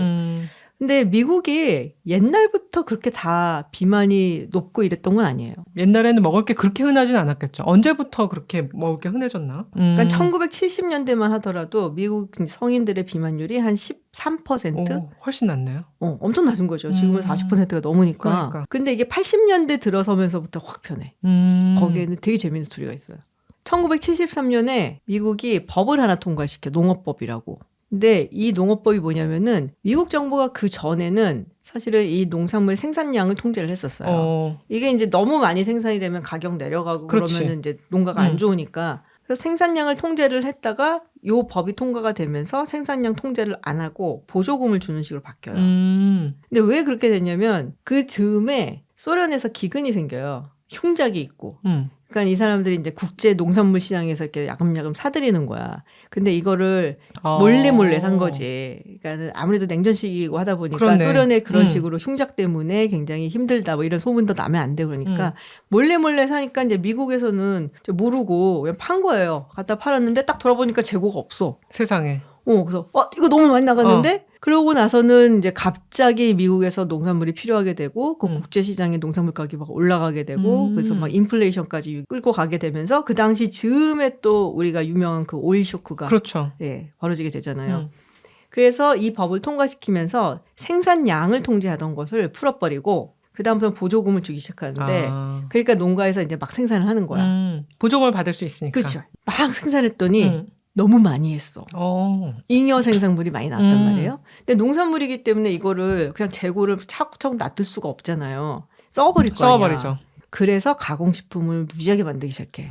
근데 미국이 옛날부터 그렇게 다 비만이 높고 이랬던 건 아니에요. 옛날에는 먹을 게 그렇게 흔하진 않았겠죠. 언제부터 그렇게 먹을 게 흔해졌나? 그러니까 1970년대만 하더라도 미국 성인들의 비만율이 한 13%? 훨씬 낮네요. 엄청 낮은 거죠. 지금은 40%가 넘으니까. 그러니까. 근데 이게 80년대 들어서면서부터 확 변해. 거기에는 되게 재밌는 스토리가 있어요. 1973년에 미국이 법을 하나 통과시켜. 농업법이라고. 근데 이 농업법이 뭐냐면은 미국 정부가 그 전에는 사실은 이 농산물 생산량을 통제를 했었어요. 이게 이제 너무 많이 생산이 되면 가격 내려가고 그러면은 이제 농가가 안 좋으니까. 그래서 생산량을 통제를 했다가 요 법이 통과가 되면서 생산량 통제를 안 하고 보조금을 주는 식으로 바뀌어요. 근데 왜 그렇게 됐냐면 그 즈음에 소련에서 기근이 생겨요. 흉작이 있고. 그러니까 이 사람들이 이제 국제 농산물 시장에서 이렇게 야금야금 사들이는 거야. 근데 이거를 몰래 산 거지. 그러니까 아무래도 냉전시기고 하다 보니까 그렇네. 소련의 그런 식으로 흉작 때문에 굉장히 힘들다 뭐 이런 소문도 나면 안 돼. 그러니까 몰래 사니까 이제 미국에서는 모르고 그냥 판 거예요. 갖다 팔았는데 딱 돌아보니까 재고가 없어. 세상에. 그래서 이거 너무 많이 나갔는데 그러고 나서는 이제 갑자기 미국에서 농산물이 필요하게 되고 그 국제시장에 농산물 가격이 막 올라가게 되고 그래서 막 인플레이션까지 끌고 가게 되면서 그 당시 즈음에 또 우리가 유명한 그 오일 쇼크가 그렇죠. 벌어지게 되잖아요. 그래서 이 법을 통과시키면서 생산량을 통제하던 것을 풀어버리고 그다음부터 보조금을 주기 시작하는데 그러니까 농가에서 이제 막 생산을 하는 거야. 보조금을 받을 수 있으니까. 그렇죠. 막 생산했더니 너무 많이 했어. 잉여 생산물이 많이 나왔단 말이에요. 근데 농산물이기 때문에 이거를 그냥 재고를 차곡차곡 놔둘 수가 없잖아요. 썩어버릴 거 아니야. 썩어버리죠. 그래서 가공식품을 무지하게 만들기 시작해.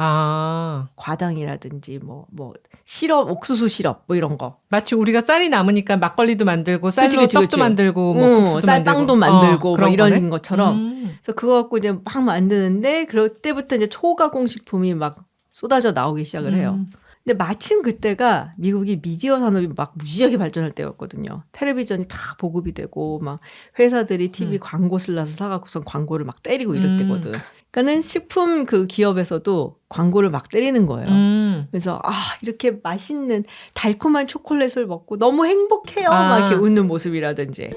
과당이라든지 뭐 시럽, 옥수수 시럽 뭐 이런 거. 마치 우리가 쌀이 남으니까 막걸리도 만들고 쌀로 그치. 떡도 만들고 뭐 국수도 쌀빵도 만들고 뭐 이런 거네? 것처럼. 그래서 그거 갖고 이제 막 만드는데 그럴 때부터 이제 초가공식품이 막 쏟아져 나오기 시작을 해요. 근데 마침 그때가 미국이 미디어 산업이 막 무지하게 발전할 때였거든요. 텔레비전이 다 보급이 되고 막 회사들이 TV 광고 슬라서 사갖고선 광고를 막 때리고 이럴 때거든. 그러니까는 식품 그 기업에서도 광고를 막 때리는 거예요. 그래서 이렇게 맛있는 달콤한 초콜릿을 먹고 너무 행복해요. 막 이렇게 웃는 모습이라든지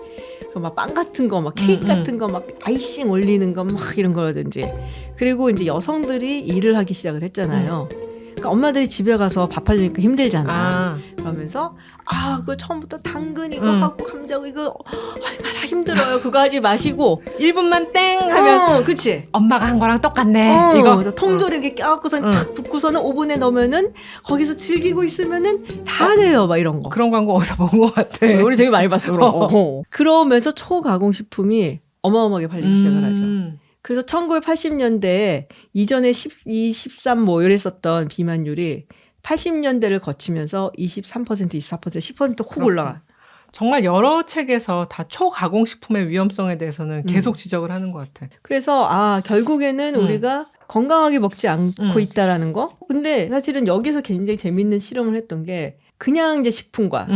막 빵 같은 거, 막 케이크 같은 거, 막 아이싱 올리는 거, 막 이런 거라든지. 그리고 이제 여성들이 일을 하기 시작을 했잖아요. 그러니까 엄마들이 집에 가서 밥 하려니까 힘들잖아. 그러면서 그거 처음부터 당근 이거 하고 감자고 이거 얼마나 힘들어요. 그거 하지 마시고 1분만 땡 하면 그치? 엄마가 한 거랑 똑같네. 이거 그래서 통조림 이렇게 껴갖고선 탁 붓고서는 오븐에 넣으면은 거기서 즐기고 있으면은 다 돼요. 막 이런 거. 그런 광고 어디서 본 것 같아. 우리 되게 많이 봤어. 그런 거. 그러면서 초가공식품이 어마어마하게 팔리기 시작을 하죠. 그래서 1980년대에 이전에 12, 13 뭐 이랬었던 비만율이 80년대를 거치면서 23%, 24%, 10%훅 올라가. 정말 여러 책에서 다 초가공식품의 위험성에 대해서는 계속 지적을 하는 것 같아. 그래서 결국에는 우리가 건강하게 먹지 않고 있다라는 거. 근데 사실은 여기서 굉장히 재밌는 실험을 했던 게 그냥 이제 식품과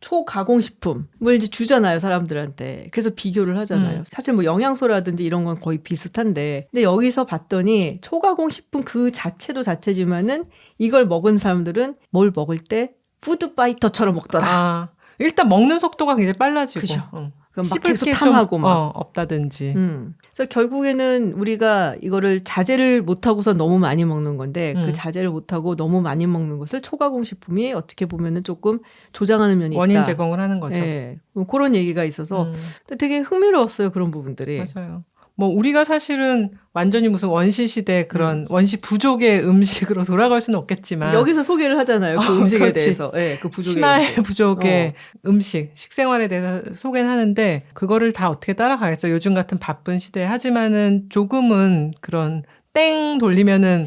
초가공식품을 이제 주잖아요, 사람들한테. 그래서 비교를 하잖아요. 사실 뭐 영양소라든지 이런 건 거의 비슷한데. 근데 여기서 봤더니 초가공식품 그 자체도 자체지만은 이걸 먹은 사람들은 뭘 먹을 때 푸드파이터처럼 먹더라. 일단 먹는 속도가 굉장히 빨라지고. 그죠. 그럼 막 씹을 계속 게 탐하고 좀, 막. 없다든지. 그래서 결국에는 우리가 이거를 자제를 못하고서 너무 많이 먹는 건데 그 자제를 못하고 너무 많이 먹는 것을 초가공식품이 어떻게 보면은 조금 조장하는 면이 원인 있다. 제공을 하는 거죠. 네. 그런 얘기가 있어서 되게 흥미로웠어요. 그런 부분들이. 맞아요. 뭐 우리가 사실은 완전히 무슨 원시 시대 그런 원시 부족의 음식으로 돌아갈 수는 없겠지만 여기서 소개를 하잖아요. 그 음식에 그렇지. 대해서. 네, 그 부족의 심화의 음식. 부족의 음식, 식생활에 대해서 소개는 하는데 그거를 다 어떻게 따라가겠어. 요즘 같은 바쁜 시대에. 하지만은 조금은 그런 땡 돌리면은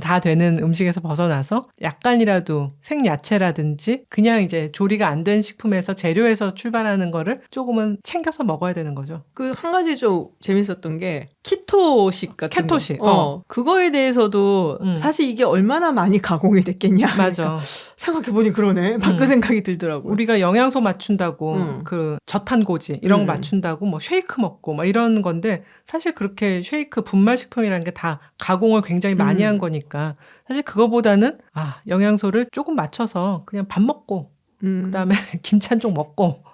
다 되는 음식에서 벗어나서 약간이라도 생야채라든지 그냥 이제 조리가 안 된 식품에서 재료에서 출발하는 거를 조금은 챙겨서 먹어야 되는 거죠. 그 한 가지 좀 재밌었던 게 키토식 같은 케토식. 거. 그거에 대해서도 사실 이게 얼마나 많이 가공이 됐겠냐. 맞아. 그러니까 생각해보니 그러네. 막 그 생각이 들더라고요. 우리가 영양소 맞춘다고 그 저탄고지 이런 거 맞춘다고 뭐 쉐이크 먹고 막 이런 건데 사실 그렇게 쉐이크 분말식품이라는 게 다 가공을 굉장히 많이 한 거니까 사실 그거보다는 영양소를 조금 맞춰서 그냥 밥 먹고 그다음에 김치 한 쪽 먹고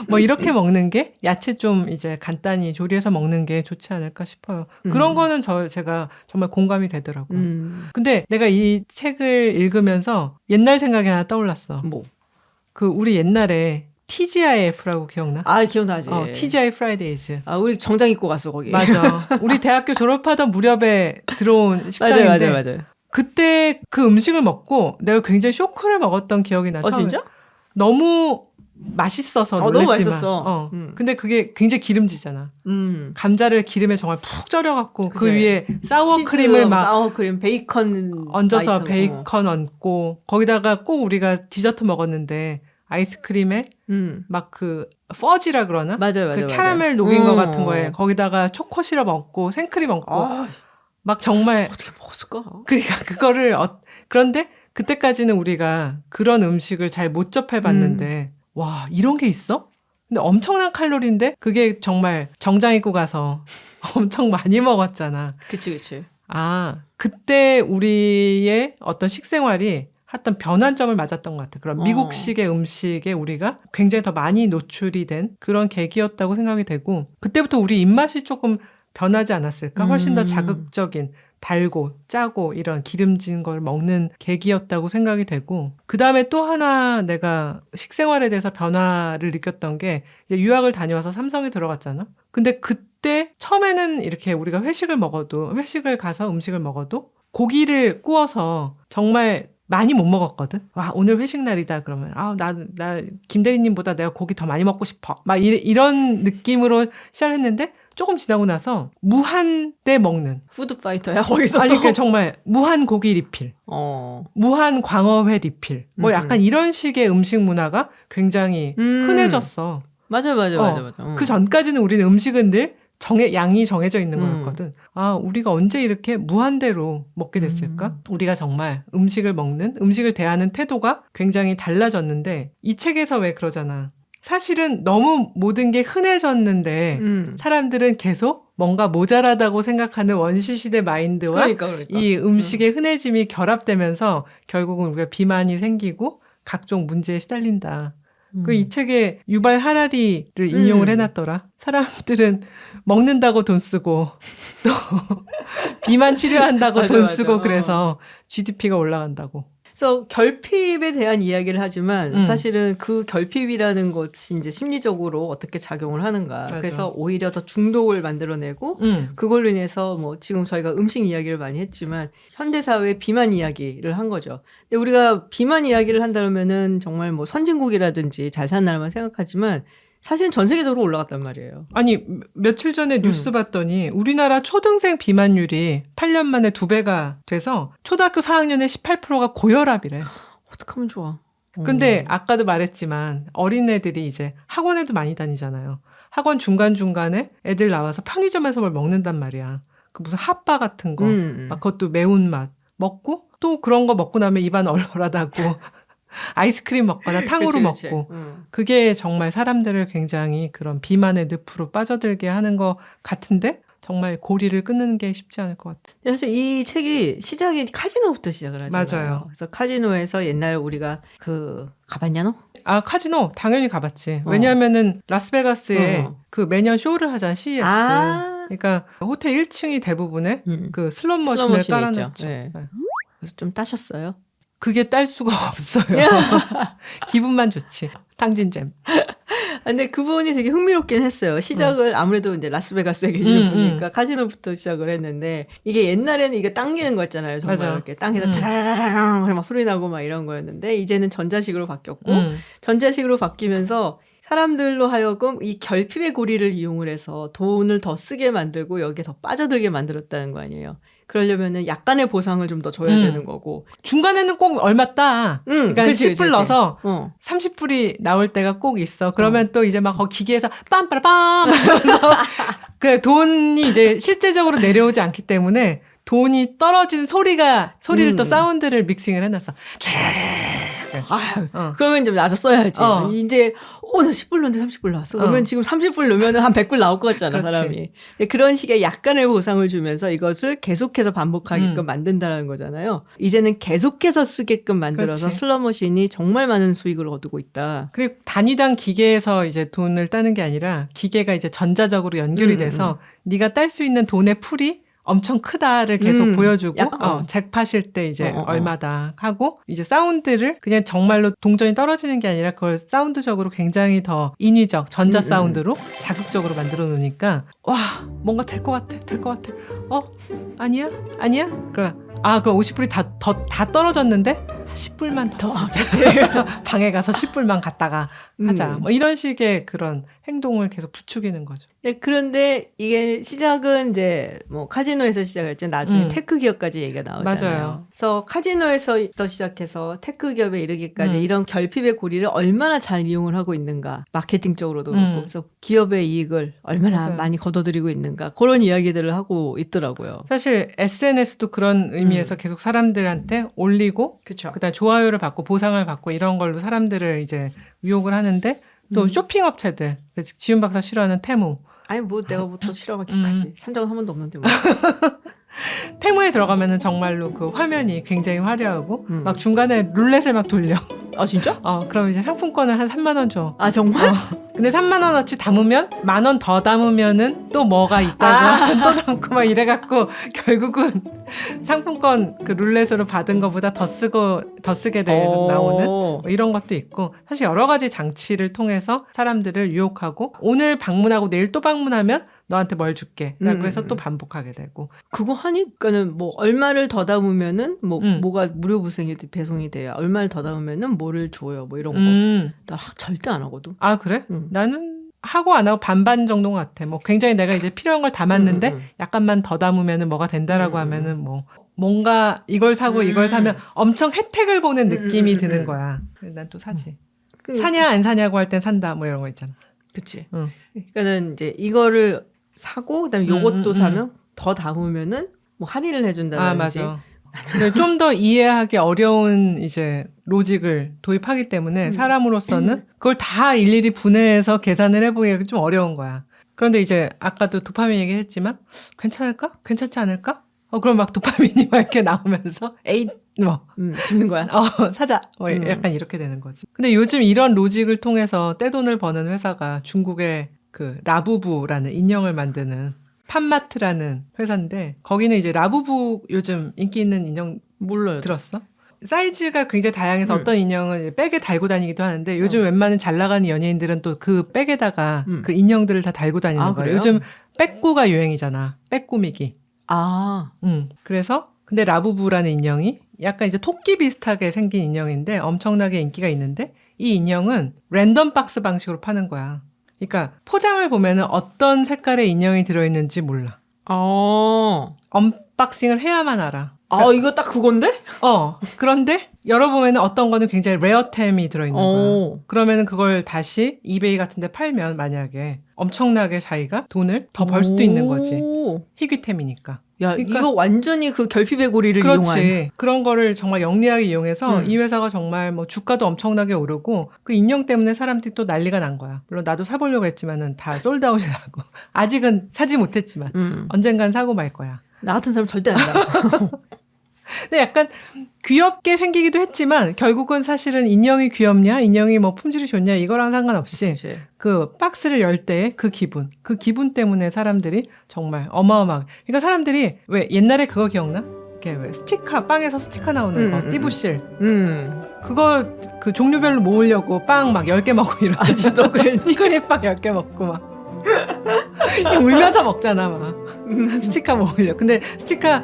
뭐 이렇게 먹는 게 야채 좀 이제 간단히 조리해서 먹는 게 좋지 않을까 싶어요. 그런 거는 제가 정말 공감이 되더라고요. 근데 내가 이 책을 읽으면서 옛날 생각이 하나 떠올랐어. 뭐? 그 우리 옛날에 TGIF라고 기억나? 기억나지. TGI 프라이데이즈. 우리 정장 입고 갔어, 거기. 맞아. 우리 대학교 졸업하던 무렵에 들어온 식당인데 맞아요. 그때 그 음식을 먹고 내가 굉장히 쇼크를 먹었던 기억이 나. 진짜? 너무 맛있어서 놀랬지만. 너무 맛있었어. 근데 그게 굉장히 기름지잖아. 감자를 기름에 정말 푹 절여갖고 그 위에 사워크림을 막 사워크림, 베이컨 얹어서 베이컨 얹고 거기다가 꼭 우리가 디저트 먹었는데 아이스크림에 막 그 퍼지라 그러나? 맞아요. 그 캐러멜 녹인 거 같은 거에 거기다가 초코 시럽 얹고 생크림 얹고 막 정말 어떻게 먹었을까? 그러니까 그거를 그런데 그때까지는 우리가 그런 음식을 잘 못 접해봤는데 와 이런 게 있어? 근데 엄청난 칼로리인데 그게 정말 정장 입고 가서 엄청 많이 먹었잖아. 그치. 그때 우리의 어떤 식생활이 어떤 변환점을 맞았던 것 같아. 그런 미국식의 음식에 우리가 굉장히 더 많이 노출이 된 그런 계기였다고 생각이 되고 그때부터 우리 입맛이 조금 변하지 않았을까? 훨씬 더 자극적인 달고 짜고 이런 기름진 걸 먹는 계기였다고 생각이 되고 그다음에 또 하나 내가 식생활에 대해서 변화를 느꼈던 게 이제 유학을 다녀와서 삼성에 들어갔잖아. 근데 그때 처음에는 이렇게 우리가 회식을 가서 음식을 먹어도 고기를 구워서 정말 많이 못 먹었거든. 와, 오늘 회식 날이다. 그러면, 나 김 대리님보다 내가 고기 더 많이 먹고 싶어. 막 이런 느낌으로 시작했는데 조금 지나고 나서 무한대 먹는. 푸드파이터야, 거기서. 아니, 그러니까 정말 무한 고기 리필. 무한 광어회 리필. 뭐 약간 이런 식의 음식 문화가 굉장히 흔해졌어. 맞아. 그 전까지는 우리는 음식은 늘 양이 정해져 있는 음. 거였거든. 아, 우리가 언제 이렇게 무한대로 먹게 됐을까? 우리가 정말 음식을 대하는 태도가 굉장히 달라졌는데 이 책에서 왜 그러잖아. 사실은 너무 모든 게 흔해졌는데 사람들은 계속 뭔가 모자라다고 생각하는 원시시대 마인드와 그러니까. 이 음식의 흔해짐이 결합되면서 결국은 우리가 비만이 생기고 각종 문제에 시달린다. 그 이 책에 유발 하라리를 인용을 해놨더라. 사람들은 먹는다고 돈 쓰고 또 비만 치료한다고 맞아, 돈 맞아. 쓰고 그래서 GDP가 올라간다고. 그래서 결핍에 대한 이야기를 하지만 사실은 그 결핍이라는 것이 이제 심리적으로 어떻게 작용을 하는가. 맞아. 그래서 오히려 더 중독을 만들어내고 그걸로 인해서 뭐 지금 저희가 음식 이야기를 많이 했지만 현대사회 비만 이야기를 한 거죠. 근데 우리가 비만 이야기를 한다면은 정말 뭐 선진국이라든지 잘 사는 나라만 생각하지만 사실은 전 세계적으로 올라갔단 말이에요. 아니 며칠 전에 뉴스 봤더니 우리나라 초등생 비만율이 8년 만에 2배가 돼서 초등학교 4학년의 18%가 고혈압이래. 어떡하면 좋아. 그런데 아까도 말했지만 어린애들이 이제 학원에도 많이 다니잖아요. 학원 중간중간에 애들 나와서 편의점에서 뭘 먹는단 말이야. 그 무슨 핫바 같은 거, 막 그것도 매운맛 먹고 또 그런 거 먹고 나면 입안 얼얼하다고 아이스크림 먹거나 탕후루 그치. 먹고 그게 정말 사람들을 굉장히 그런 비만의 늪으로 빠져들게 하는 것 같은데 정말 고리를 끊는 게 쉽지 않을 것 같아요. 사실 이 책이 시작이 카지노부터 시작을 하잖아요. 맞아요. 그래서 카지노에서 옛날 우리가 가봤냐 너? 아, 카지노 당연히 가봤지. 왜냐하면은 라스베가스에 그 매년 쇼를 하잖아, CES. 그러니까 호텔 1층이 대부분의 그 슬롯 머신을 깔아놨죠. 네. 그래서 좀 따셨어요? 그게 딸 수가 없어요. 기분만 좋지. 탕진잼. 근데 그분이 되게 흥미롭긴 했어요. 시작을 아무래도 이제 라스베가스에 계시는 분이니까 카지노부터 시작을 했는데 이게 옛날에는 이게 당기는 거였잖아요. 정말 맞아. 이렇게 당겨서 차라라랑 막 소리 나고 막 이런 거였는데 이제는 전자식으로 바뀌었고 전자식으로 바뀌면서 사람들로 하여금 이 결핍의 고리를 이용을 해서 돈을 더 쓰게 만들고 여기에 더 빠져들게 만들었다는 거 아니에요. 그러려면은 약간의 보상을 좀 더 줘야 되는 거고. 중간에는 꼭 얼마 따. 그러니까 그치, 10불 넣어서 30불이 나올 때가 꼭 있어. 그러면 또 이제 막 기계에서 빰빠라빰 하면서 그 돈이 이제 실제적으로 내려오지 않기 때문에 돈이 떨어지는 소리를 또 사운드를 믹싱을 해놨어. 그러면 이제 나도 써야지. 이제 나 10불 넣는데 30불 나왔어. 그러면 지금 30불 넣으면 한 100불 나올 것 같잖아. 그렇지. 사람이. 그런 식의 약간의 보상을 주면서 이것을 계속해서 반복하게끔 만든다는 거잖아요. 이제는 계속해서 쓰게끔 만들어서 그렇지. 슬롯머신이 정말 많은 수익을 얻고 있다. 그리고 단위당 기계에서 이제 돈을 따는 게 아니라 기계가 이제 전자적으로 연결이 돼서 네가 딸 수 있는 돈의 풀이 엄청 크다를 계속 보여주고 잭팟일 때 이제 얼마다 하고 이제 사운드를 그냥 정말로 동전이 떨어지는 게 아니라 그걸 사운드적으로 굉장히 더 인위적 전자 사운드로 자극적으로 만들어 놓으니까 와 뭔가 될 것 같아 아니야 그럼 50불이 다 떨어졌는데 10불만 더 하자. 방에 가서 10불만 갔다가 하자. 뭐 이런 식의 그런 행동을 계속 부추기는 거죠. 네, 그런데 이게 시작은 이제 뭐 카지노에서 시작했죠. 나중에 테크 기업까지 얘기가 나오잖아요. 맞아요. 그래서 카지노에서 시작해서 테크 기업에 이르기까지 이런 결핍의 고리를 얼마나 잘 이용을 하고 있는가. 마케팅적으로도 그렇고. 그래서 기업의 이익을 얼마나 맞아요. 많이 걷어들이고 있는가. 그런 이야기들을 하고 있더라고요. 사실 SNS도 그런 의미에서 계속 사람들한테 올리고 그렇죠. 그다음에 좋아요를 받고 보상을 받고 이런 걸로 사람들을 이제 유혹을 하는데 또 쇼핑 업체들 지훈 박사 싫어하는 테무 아니 뭐 내가 뭐 또 싫어하기까지 산 적은 한 번도 없는데 뭐. 테무에 들어가면은 정말로 그 화면이 굉장히 화려하고 막 중간에 룰렛을 막 돌려. 아 진짜? 그럼 이제 상품권을 한 3만 원 줘. 아 정말? 근데 3만 원어치 담으면 10,000원 더 담으면은 또 뭐가 있다고 또 담고 막 이래갖고 결국은 상품권 그 룰렛으로 받은 것보다 더 쓰게 돼서 나오는 뭐 이런 것도 있고 사실 여러 가지 장치를 통해서 사람들을 유혹하고 오늘 방문하고 내일 또 방문하면 너한테 뭘 줄게. 라고 해서 또 반복하게 되고. 그거 하니까는 뭐 얼마를 더 담으면은 뭐가 무료 배송이 돼요. 얼마를 더 담으면은 뭐를 줘요. 뭐 이런 거. 나 절대 안 하거든. 아 그래? 나는 하고 안 하고 반반 정도 같아. 뭐 굉장히 내가 이제 필요한 걸 담았는데 약간만 더 담으면은 뭐가 된다라고 하면은 뭐 뭔가 이걸 사고 이걸 사면 엄청 혜택을 보는 느낌이 드는 거야. 난 또 사지. 사냐 안 사냐고 할 땐 산다 뭐 이런 거 있잖아. 그치. 그러니까는 이제 이거를 사고 그다음에 요것도 사면 더 담으면은 뭐 할인을 해준다든지. 맞아. 좀 더 이해하기 어려운 이제 로직을 도입하기 때문에 사람으로서는 그걸 다 일일이 분해해서 계산을 해보기가 좀 어려운 거야. 그런데 이제 아까도 도파민 얘기했지만 괜찮을까? 괜찮지 않을까? 그럼 막 도파민이 막 이렇게 나오면서 에이 뭐 집는 거야. 사자 뭐 약간 이렇게 되는 거지. 근데 요즘 이런 로직을 통해서 떼돈을 버는 회사가 중국의 그 라부부라는 인형을 만드는 팜마트라는 회사인데 거기는 이제 라부부 요즘 인기 있는 인형 몰라요. 들었어? 사이즈가 굉장히 다양해서 어떤 인형은 백에 달고 다니기도 하는데 요즘 웬만한 잘 나가는 연예인들은 또 그 백에다가 그 인형들을 다 달고 다니는 거예요. 그래요? 요즘 백구가 유행이잖아. 백 꾸미기. 그래서 근데 라부부라는 인형이 약간 이제 토끼 비슷하게 생긴 인형인데 엄청나게 인기가 있는데 이 인형은 랜덤 박스 방식으로 파는 거야. 그러니까 포장을 보면은 어떤 색깔의 인형이 들어있는지 몰라. 언박싱을 해야만 알아. 그러니까, 이거 딱 그건데? 그런데 열어보면 어떤 거는 굉장히 레어템이 들어있는 거야. 그러면은 그걸 다시 이베이 같은 데 팔면 만약에 엄청나게 자기가 돈을 더 벌 수도 있는 거지. 희귀템이니까. 야, 그러니까, 이거 완전히 그 결핍의 고리를 그렇지. 이용한. 그런 거를 정말 영리하게 이용해서 이 회사가 정말 뭐 주가도 엄청나게 오르고 그 인형 때문에 사람들이 또 난리가 난 거야. 물론 나도 사보려고 했지만은 다 솔드아웃이 나고 아직은 사지 못했지만 언젠간 사고 말 거야. 나 같은 사람 절대 안 사. 근데 약간 귀엽게 생기기도 했지만 결국은 사실은 인형이 귀엽냐 인형이 뭐 품질이 좋냐 이거랑 상관없이 그치. 그 박스를 열 때의 그 기분 때문에 사람들이 정말 어마어마하게 그러니까 사람들이 왜 옛날에 그거 기억나? 이렇게 왜 스티커 빵에서 스티커 나오는 거 띠부실 그거 그 종류별로 모으려고 빵 막 10개 먹고 이러잖아. 진짜 그랬니? 크림빵 10개 먹고 막 울면서 먹잖아 막 스티커 모으려. 근데 스티커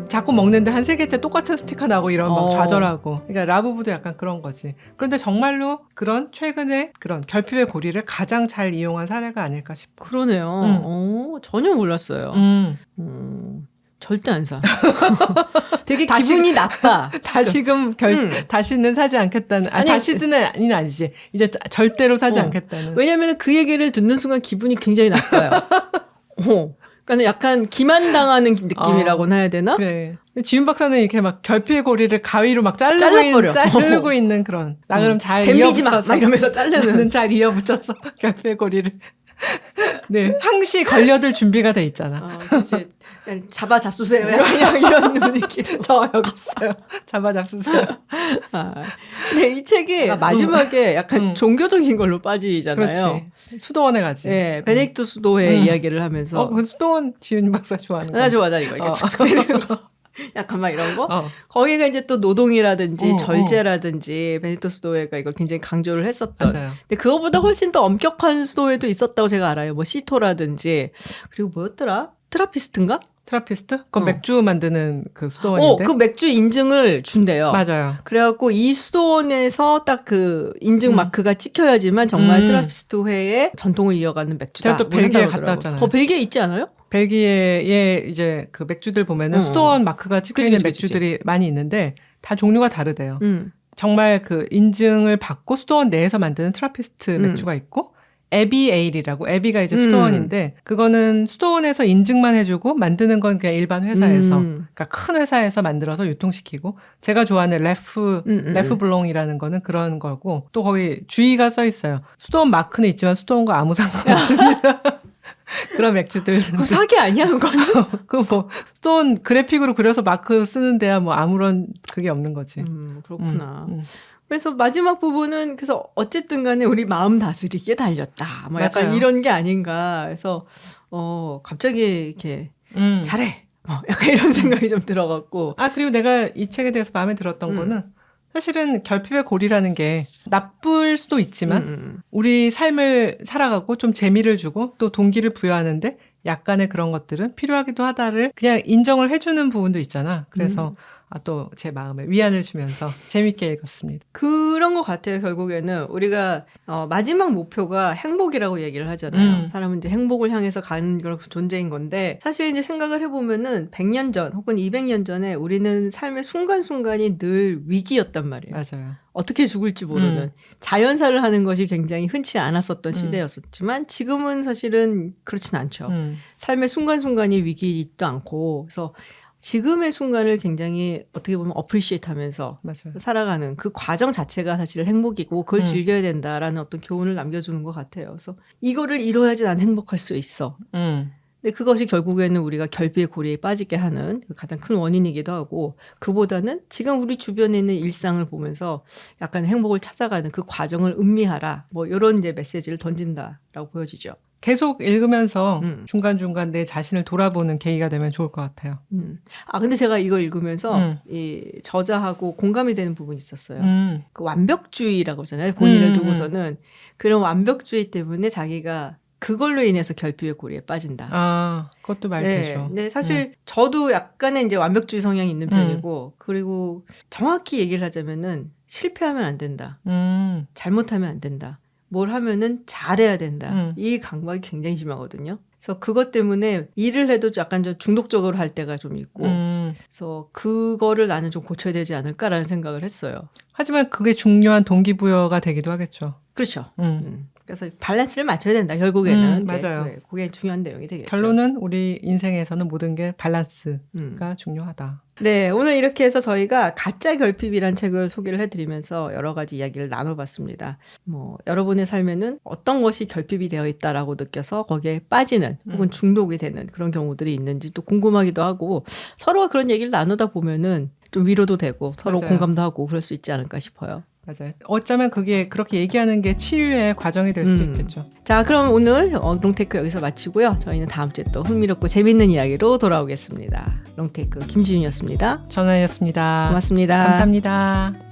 자꾸 먹는데 한 3개째 똑같은 스티커 나고 이러면 막 좌절하고. 그러니까 라부부도 약간 그런 거지. 그런데 정말로 그런 최근에 그런 결핍의 고리를 가장 잘 이용한 사례가 아닐까 싶어. 그러네요. 전혀 몰랐어요. 절대 안 사. 되게 기분이 나빠. 다시금 다시는 사지 않겠다는. 다시는 아니지. 이제 절대로 사지 않겠다는. 왜냐면 그 얘기를 듣는 순간 기분이 굉장히 나빠요. 그러니까 약간 기만당하는 느낌이라고나 해야 되나? 그래. 지윤 박사는 이렇게 막 결핍의 고리를 가위로 막 잘라버려. 자르고 있는 그런. 나 그럼 잘 댐비지 이어붙여서. 막 이러면서 자르는. 잘 이어붙여서 결핍의 고리를. 네. 항시 걸려들 준비가 돼 있잖아. 그치. 잡아 잡수세요. 이런 분위기로. 저 여기 있어요. 잡아 잡수세요. 근데 이 책이 마지막에 약간 종교적인 걸로 빠지잖아요. 그렇지. 수도원에 가지. 네, 베네딕토 수도의 이야기를 하면서. 그 수도원 지윤 박사 좋아하는 거. 나 좋아하다 이거. 이렇게 툭툭 내리는 거. 약간 막 이런 거. 거기가 이제 또 노동이라든지 절제라든지 베네딕토 수도회가 이걸 굉장히 강조를 했었던. 맞아요. 근데 그거보다 훨씬 더 엄격한 수도회도 있었다고 제가 알아요. 뭐 시토라든지 그리고 뭐였더라? 트라피스트인가? 트라피스트? 그건 맥주 만드는 그 수도원인데. 그 맥주 인증을 준대요. 맞아요. 그래갖고 이 수도원에서 딱 그 인증 마크가 찍혀야지만 정말 트라피스트회의 전통을 이어가는 맥주다. 제가 또 벨기에 갔다 왔잖아요. 벨기에 있지 않아요? 벨기에에 이제 그 맥주들 보면은 수도원 마크가 찍혀있는 맥주들이 많이 있는데 다 종류가 다르대요. 정말 그 인증을 받고 수도원 내에서 만드는 트라피스트 맥주가 있고 에비 에일이라고 에비가 이제 수도원인데 그거는 수도원에서 인증만 해주고 만드는 건 그냥 일반 회사에서 그러니까 큰 회사에서 만들어서 유통시키고 제가 좋아하는 레프 블롱이라는 거는 그런 거고 또 거기 주의가 써 있어요. 수도원 마크는 있지만 수도원과 아무 상관없습니다. 그런 맥주들. 그거 사기 아니야, 그거는? 그 뭐, 수도원 그래픽으로 그려서 마크 쓰는 데야 뭐 아무런 그게 없는 거지. 그렇구나. 그래서 마지막 부분은 그래서 어쨌든 간에 우리 마음 다스리기에 달렸다. 뭐 약간 맞아요. 이런 게 아닌가 해서, 갑자기 이렇게, 잘해. 약간 이런 생각이 좀 들어갖고. 그리고 내가 이 책에 대해서 마음에 들었던 거는 사실은 결핍의 고리라는 게 나쁠 수도 있지만 우리 삶을 살아가고 좀 재미를 주고 또 동기를 부여하는데 약간의 그런 것들은 필요하기도 하다를 그냥 인정을 해주는 부분도 있잖아. 그래서 또 제 마음에 위안을 주면서 재밌게 읽었습니다. 그런 그런 것 같아요. 결국에는 우리가 마지막 목표가 행복이라고 얘기를 하잖아요. 사람은 이제 행복을 향해서 가는 그런 존재인 건데 사실 이제 생각을 해보면은 100년 전 혹은 200년 전에 우리는 삶의 순간순간이 늘 위기였단 말이에요. 맞아요. 어떻게 죽을지 모르는 자연사를 하는 것이 굉장히 흔치 않았었던 시대였었지만 지금은 사실은 그렇진 않죠. 삶의 순간순간이 위기도 않고 그래서 지금의 순간을 굉장히 어떻게 보면 어프리시에이트 하면서 맞아요. 살아가는 그 과정 자체가 사실 행복이고 그걸 즐겨야 된다라는 어떤 교훈을 남겨주는 것 같아요. 그래서 이거를 이뤄야지 난 행복할 수 있어. 근데 그것이 결국에는 우리가 결핍의 고리에 빠지게 하는 가장 큰 원인이기도 하고 그보다는 지금 우리 주변에 있는 일상을 보면서 약간 행복을 찾아가는 그 과정을 음미하라. 뭐 이런 이제 메시지를 던진다라고 보여지죠. 계속 읽으면서 중간중간 내 자신을 돌아보는 계기가 되면 좋을 것 같아요. 근데 제가 이거 읽으면서 이 저자하고 공감이 되는 부분이 있었어요. 그 완벽주의라고 하잖아요. 본인을 두고서는 그런 완벽주의 때문에 자기가 그걸로 인해서 결핍의 고리에 빠진다. 그것도 말되죠. 네, 사실 저도 약간의 이제 완벽주의 성향이 있는 편이고 그리고 정확히 얘기를 하자면은 실패하면 안 된다. 잘못하면 안 된다. 뭘 하면은 잘해야 된다. 이 강박이 굉장히 심하거든요. 그래서 그것 때문에 일을 해도 약간 좀 중독적으로 할 때가 좀 있고 그래서 그거를 나는 좀 고쳐야 되지 않을까라는 생각을 했어요. 하지만 그게 중요한 동기부여가 되기도 하겠죠. 그렇죠. 그래서 밸런스를 맞춰야 된다. 결국에는. 맞아요. 네, 그게 중요한 내용이 되겠죠. 결론은 우리 인생에서는 모든 게 밸런스가 중요하다. 네, 오늘 이렇게 해서 저희가 가짜 결핍이란 책을 소개를 해드리면서 여러 가지 이야기를 나눠봤습니다. 뭐 여러분의 삶에는 어떤 것이 결핍이 되어 있다라고 느껴서 거기에 빠지는 혹은 중독이 되는 그런 경우들이 있는지 또 궁금하기도 하고 서로가 그런 얘기를 나누다 보면은 좀 위로도 되고 서로 맞아요. 공감도 하고 그럴 수 있지 않을까 싶어요. 맞아요. 어쩌면 그게 그렇게 얘기하는 게 치유의 과정이 될 수도 있겠죠. 자, 그럼 오늘 롱테이크 여기서 마치고요. 저희는 다음 주에 또 흥미롭고 재밌는 이야기로 돌아오겠습니다. 롱테이크 김지윤이었습니다. 전화였습니다. 고맙습니다. 감사합니다.